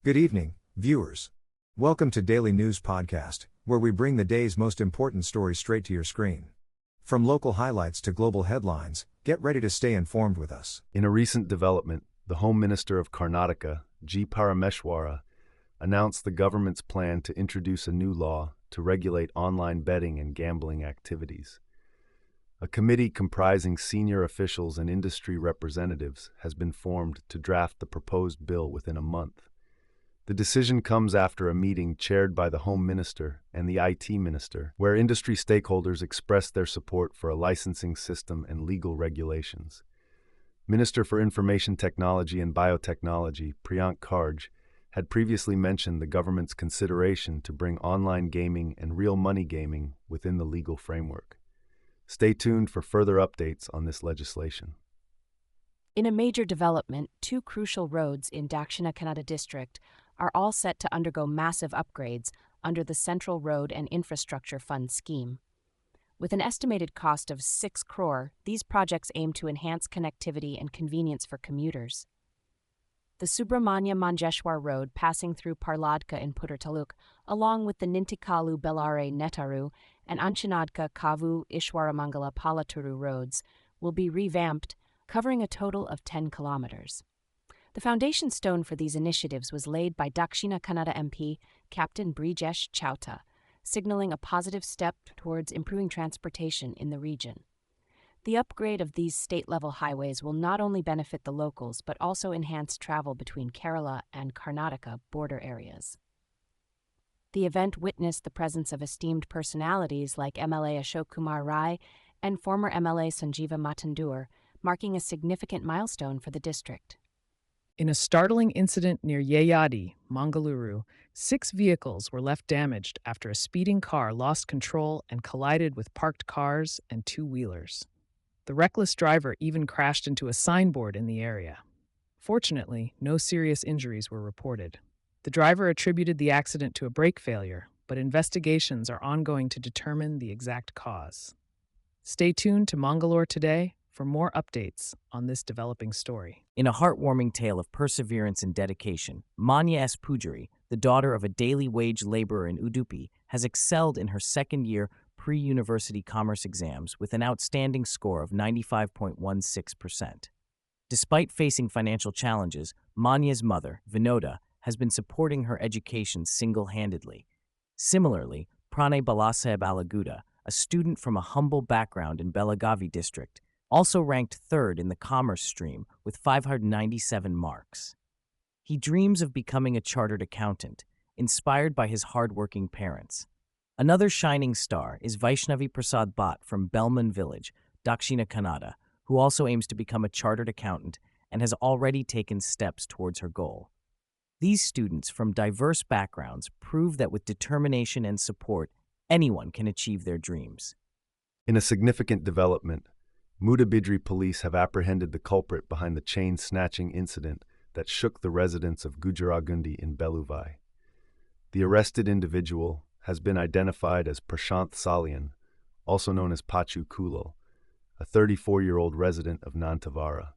Good evening, viewers. Welcome to Daily News Podcast, where we bring the day's most important stories straight to your screen. From local highlights to global headlines, get ready to stay informed with us. In a recent development, the Home Minister of Karnataka, G. Parameshwara, announced the government's plan to introduce a new law to regulate online betting and gambling activities. A committee comprising senior officials and industry representatives has been formed to draft the proposed bill within a month. The decision comes after a meeting chaired by the Home Minister and the IT Minister, where industry stakeholders expressed their support for a licensing system and legal regulations. Minister for Information Technology and Biotechnology, Priyank Karj, had previously mentioned the government's consideration to bring online gaming and real money gaming within the legal framework. Stay tuned for further updates on this legislation. In a major development, two crucial roads in Dakshina Kannada district are all set to undergo massive upgrades under the Central Road and Infrastructure Fund scheme. With an estimated cost of 6 crore, these projects aim to enhance connectivity and convenience for commuters. The Subramanya Manjeshwar Road passing through Parladka in Puttur Taluk, along with the Nintikalu Bellare Netaru and Anchinadka Kavu Ishwaramangala Palaturu roads, will be revamped, covering a total of 10 kilometers. The foundation stone for these initiatives was laid by Dakshina Kannada MP Captain Brijesh Chowta, signaling a positive step towards improving transportation in the region. The upgrade of these state-level highways will not only benefit the locals but also enhance travel between Kerala and Karnataka border areas. The event witnessed the presence of esteemed personalities like MLA Ashok Kumar Rai and former MLA Sanjeeva Matandur, marking a significant milestone for the district. In a startling incident near Yeyadi, Mangaluru, 6 vehicles were left damaged after a speeding car lost control and collided with parked cars and two-wheelers. The reckless driver even crashed into a signboard in the area. Fortunately, no serious injuries were reported. The driver attributed the accident to a brake failure, but investigations are ongoing to determine the exact cause. Stay tuned to Mangalore today for more updates on this developing story. In a heartwarming tale of perseverance and dedication, Manya S. Pujari, the daughter of a daily wage laborer in Udupi, has excelled in her second-year pre-university commerce exams with an outstanding score of 95.16%. Despite facing financial challenges, Manya's mother, Vinoda, has been supporting her education single-handedly. Similarly, Pranay Balasaheb Alaguda, a student from a humble background in Belagavi district, also ranked 3rd in the commerce stream with 597 marks. He dreams of becoming a chartered accountant, inspired by his hardworking parents. Another shining star is Vaishnavi Prasad Bhatt from Belman Village, Dakshina Kannada, who also aims to become a chartered accountant and has already taken steps towards her goal. These students from diverse backgrounds prove that with determination and support, anyone can achieve their dreams. In a significant development, Moodbidri police have apprehended the culprit behind the chain snatching incident that shook the residents of Gujaragundi in Beluvai. The arrested individual has been identified as Prashant Salian, also known as Pachu Kulal, a 34-year-old resident of Nantavara.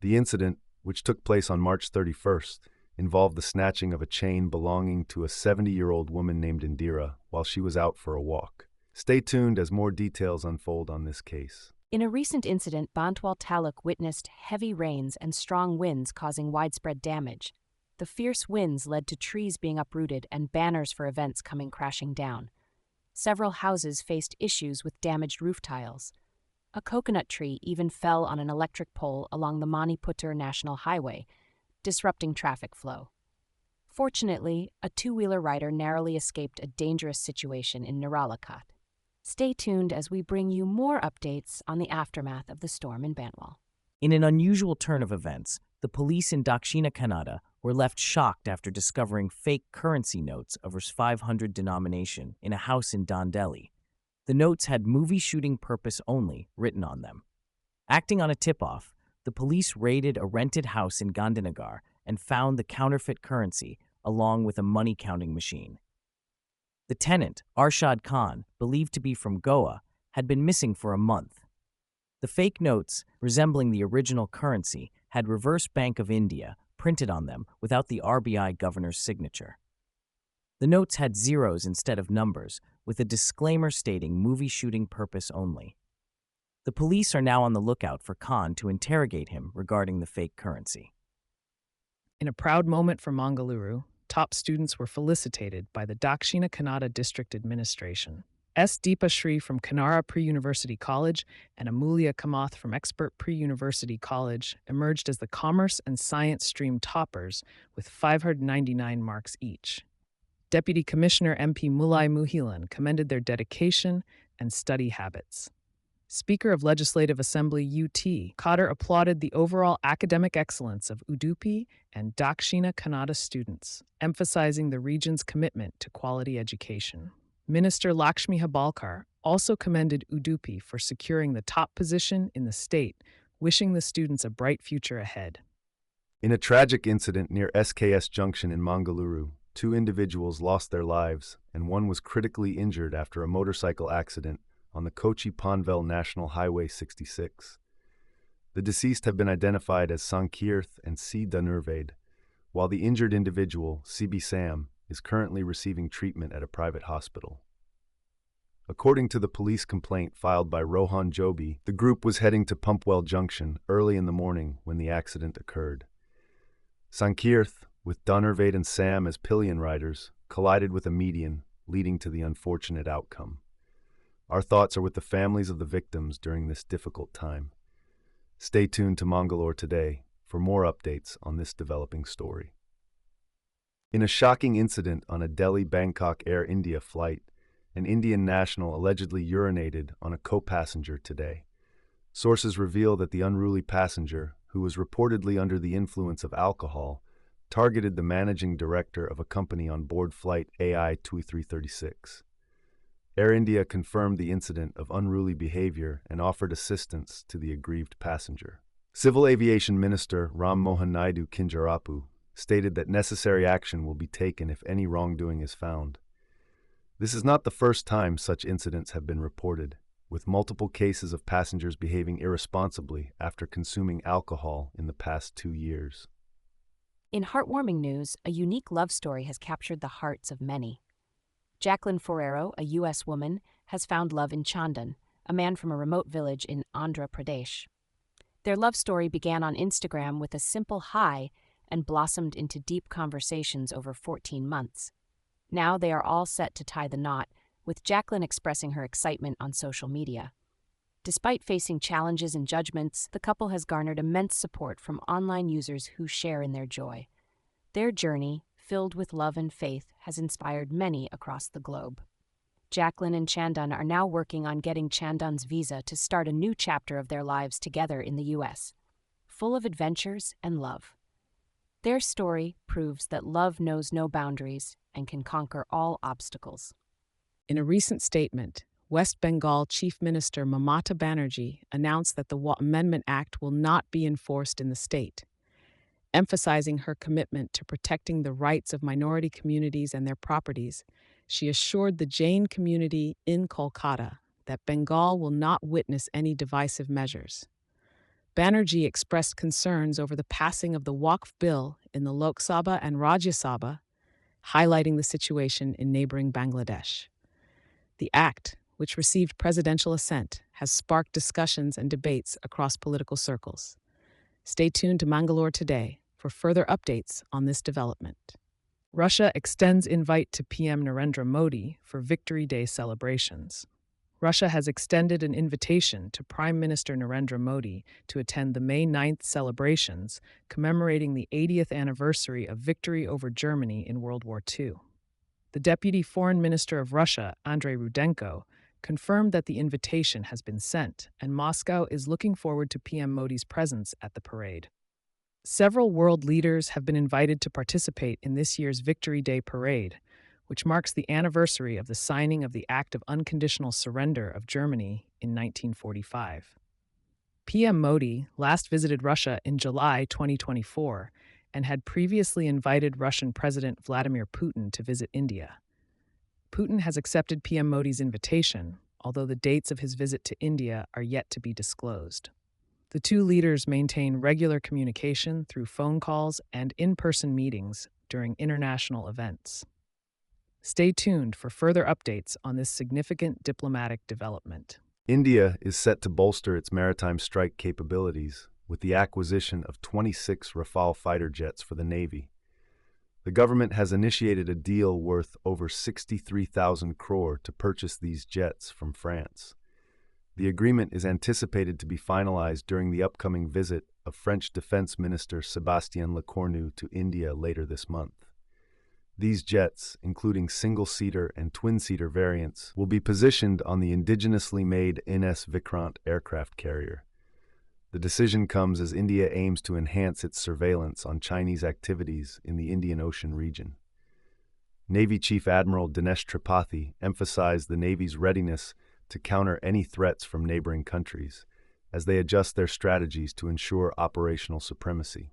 The incident, which took place on March 31st, involved the snatching of a chain belonging to a 70-year-old woman named Indira while she was out for a walk. Stay tuned as more details unfold on this case. In a recent incident, Bantwal Taluk witnessed heavy rains and strong winds causing widespread damage. The fierce winds led to trees being uprooted and banners for events coming crashing down. Several houses faced issues with damaged roof tiles. A coconut tree even fell on an electric pole along the Maniputtur National Highway, disrupting traffic flow. Fortunately, a two-wheeler rider narrowly escaped a dangerous situation in Niralakat. Stay tuned as we bring you more updates on the aftermath of the storm in Bantwal. In an unusual turn of events, the police in Dakshina Kannada were left shocked after discovering fake currency notes of Rs 500 denomination in a house in Dandeli. The notes had movie shooting purpose only written on them. Acting on a tip-off, the police raided a rented house in Gandhinagar and found the counterfeit currency along with a money-counting machine. The tenant, Arshad Khan, believed to be from Goa, had been missing for a month. The fake notes, resembling the original currency, had Reserve Bank of India, printed on them without the RBI governor's signature. The notes had zeros instead of numbers, with a disclaimer stating movie shooting purpose only. The police are now on the lookout for Khan to interrogate him regarding the fake currency. In a proud moment for Mangaluru, top students were felicitated by the Dakshina Kannada District Administration. S. Deepa Shri from Kannara Pre-University College and Amulya Kamath from Expert Pre-University College emerged as the Commerce and Science stream toppers with 599 marks each. Deputy Commissioner MP Mulai Muhilan commended their dedication and study habits. Speaker of Legislative Assembly UT, Cotter applauded the overall academic excellence of Udupi and Dakshina Kannada students, emphasizing the region's commitment to quality education. Minister Lakshmi Habalkar also commended Udupi for securing the top position in the state, wishing the students a bright future ahead. In a tragic incident near SKS Junction in Mangaluru, 2 individuals lost their lives and 1 was critically injured after a motorcycle accident on the Kochi-Panvel National Highway 66. The deceased have been identified as Sankirth and C. Danurvade, while the injured individual, CB Sam, is currently receiving treatment at a private hospital. According to the police complaint filed by Rohan Jobi, the group was heading to Pumpwell Junction early in the morning when the accident occurred. Sankirth, with Danurvade and Sam as pillion riders, collided with a median, leading to the unfortunate outcome. Our thoughts are with the families of the victims during this difficult time. Stay tuned to Mangalore today for more updates on this developing story. In a shocking incident on a Delhi-Bangkok Air India flight, an Indian national allegedly urinated on a co-passenger today. Sources reveal that the unruly passenger, who was reportedly under the influence of alcohol, targeted the managing director of a company on board flight AI 2336. Air India confirmed the incident of unruly behavior and offered assistance to the aggrieved passenger. Civil Aviation Minister Ram Mohan Naidu Kinjarapu stated that necessary action will be taken if any wrongdoing is found. This is not the first time such incidents have been reported, with multiple cases of passengers behaving irresponsibly after consuming alcohol in the past 2 years. In heartwarming news, a unique love story has captured the hearts of many. Jacqueline Forero, a U.S. woman, has found love in Chandan, a man from a remote village in Andhra Pradesh. Their love story began on Instagram with a simple hi and blossomed into deep conversations over 14 months. Now they are all set to tie the knot, with Jacqueline expressing her excitement on social media. Despite facing challenges and judgments, the couple has garnered immense support from online users who share in their joy. Their journey, filled with love and faith, has inspired many across the globe. Jacqueline and Chandan are now working on getting Chandan's visa to start a new chapter of their lives together in the U.S., full of adventures and love. Their story proves that love knows no boundaries and can conquer all obstacles. In a recent statement, West Bengal Chief Minister Mamata Banerjee announced that the Amendment Act will not be enforced in the state. Emphasizing her commitment to protecting the rights of minority communities and their properties, she assured the Jain community in Kolkata that Bengal will not witness any divisive measures. Banerjee expressed concerns over the passing of the Waqf bill in the Lok Sabha and Rajya Sabha, highlighting the situation in neighboring Bangladesh. The act, which received presidential assent, has sparked discussions and debates across political circles. Stay tuned to Mangalore today for further updates on this development. Russia extends invite to PM Narendra Modi for Victory Day celebrations. Russia has extended an invitation to Prime Minister Narendra Modi to attend the May 9th celebrations commemorating the 80th anniversary of victory over Germany in World War II. The Deputy Foreign Minister of Russia, Andrei Rudenko, confirmed that the invitation has been sent, and Moscow is looking forward to PM Modi's presence at the parade. Several world leaders have been invited to participate in this year's Victory Day parade, which marks the anniversary of the signing of the Act of Unconditional Surrender of Germany in 1945. PM Modi last visited Russia in July 2024 and had previously invited Russian President Vladimir Putin to visit India. Putin has accepted PM Modi's invitation, although the dates of his visit to India are yet to be disclosed. The two leaders maintain regular communication through phone calls and in-person meetings during international events. Stay tuned for further updates on this significant diplomatic development. India is set to bolster its maritime strike capabilities with the acquisition of 26 Rafale fighter jets for the Navy. The government has initiated a deal worth over 63,000 crore to purchase these jets from France. The agreement is anticipated to be finalized during the upcoming visit of French Defense Minister Sébastien Lecornu to India later this month. These jets, including single-seater and twin-seater variants, will be positioned on the indigenously made NS Vikrant aircraft carrier. The decision comes as India aims to enhance its surveillance on Chinese activities in the Indian Ocean region. Navy Chief Admiral Dinesh Tripathi emphasized the Navy's readiness to counter any threats from neighboring countries as they adjust their strategies to ensure operational supremacy.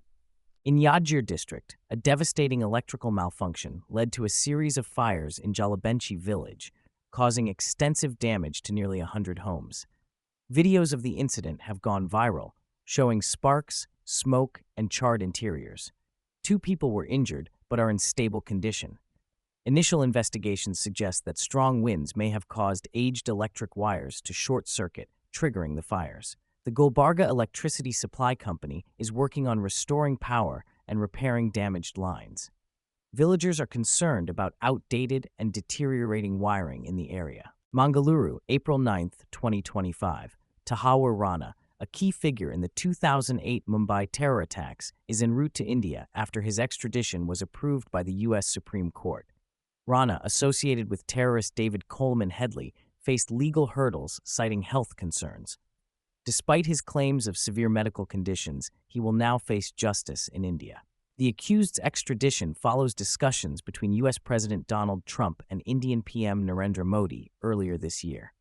In Yadgir district, a devastating electrical malfunction led to a series of fires in Jalabenchi village, causing extensive damage to nearly 100 homes. Videos of the incident have gone viral, showing sparks, smoke, and charred interiors. 2 people were injured but are in stable condition. Initial investigations suggest that strong winds may have caused aged electric wires to short-circuit, triggering the fires. The Gulbarga Electricity Supply Company is working on restoring power and repairing damaged lines. Villagers are concerned about outdated and deteriorating wiring in the area. Mangaluru, April 9, 2025. Tahawar Rana, a key figure in the 2008 Mumbai terror attacks, is en route to India after his extradition was approved by the U.S. Supreme Court. Rana, associated with terrorist David Coleman Headley, faced legal hurdles citing health concerns. Despite his claims of severe medical conditions, he will now face justice in India. The accused's extradition follows discussions between U.S. President Donald Trump and Indian PM Narendra Modi earlier this year.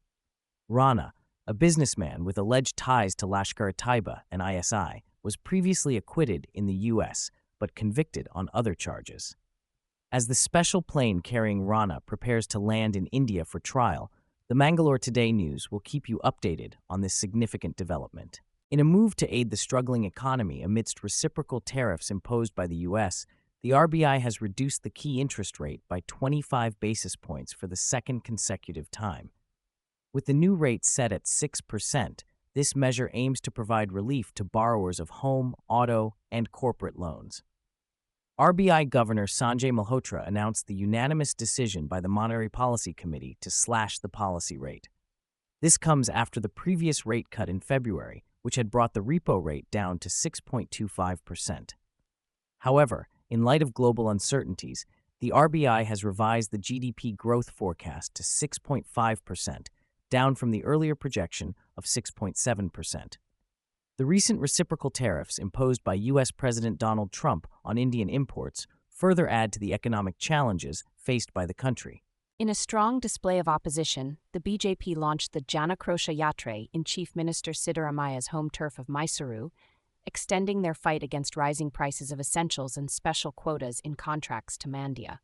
Rana, a businessman with alleged ties to Lashkar-e-Taiba and ISI, was previously acquitted in the U.S. but convicted on other charges. As the special plane carrying Rana prepares to land in India for trial, the Mangalore Today News will keep you updated on this significant development. In a move to aid the struggling economy amidst reciprocal tariffs imposed by the U.S., the RBI has reduced the key interest rate by 25 basis points for the second consecutive time. With the new rate set at 6%, this measure aims to provide relief to borrowers of home, auto, and corporate loans. RBI Governor Sanjay Malhotra announced the unanimous decision by the Monetary Policy Committee to slash the policy rate. This comes after the previous rate cut in February, which had brought the repo rate down to 6.25%. However, in light of global uncertainties, the RBI has revised the GDP growth forecast to 6.5%, down from the earlier projection of 6.7%. The recent reciprocal tariffs imposed by U.S. President Donald Trump on Indian imports further add to the economic challenges faced by the country. In a strong display of opposition, the BJP launched the Janakrosha Yatre in Chief Minister Siddaramaya's home turf of Mysuru, extending their fight against rising prices of essentials and special quotas in contracts to Mandya.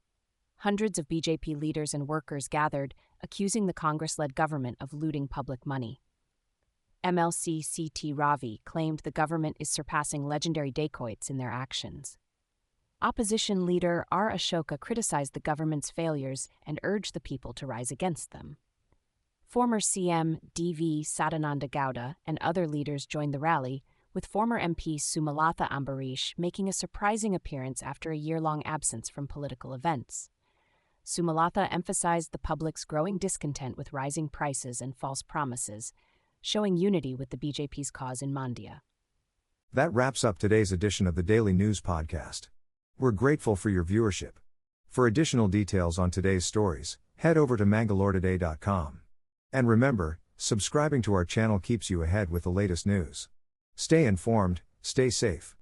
Hundreds of BJP leaders and workers gathered, accusing the Congress-led government of looting public money. MLC C.T. Ravi claimed the government is surpassing legendary dacoits in their actions. Opposition leader R. Ashoka criticized the government's failures and urged the people to rise against them. Former CM D.V. Sadananda Gowda and other leaders joined the rally, with former MP Sumalatha Ambarish making a surprising appearance after a year-long absence from political events. Sumalatha emphasized the public's growing discontent with rising prices and false promises, showing unity with the BJP's cause in Mandya. That wraps up today's edition of the Daily News Podcast. We're grateful for your viewership. For additional details on today's stories, head over to mangaloretoday.com. And remember, subscribing to our channel keeps you ahead with the latest news. Stay informed, stay safe.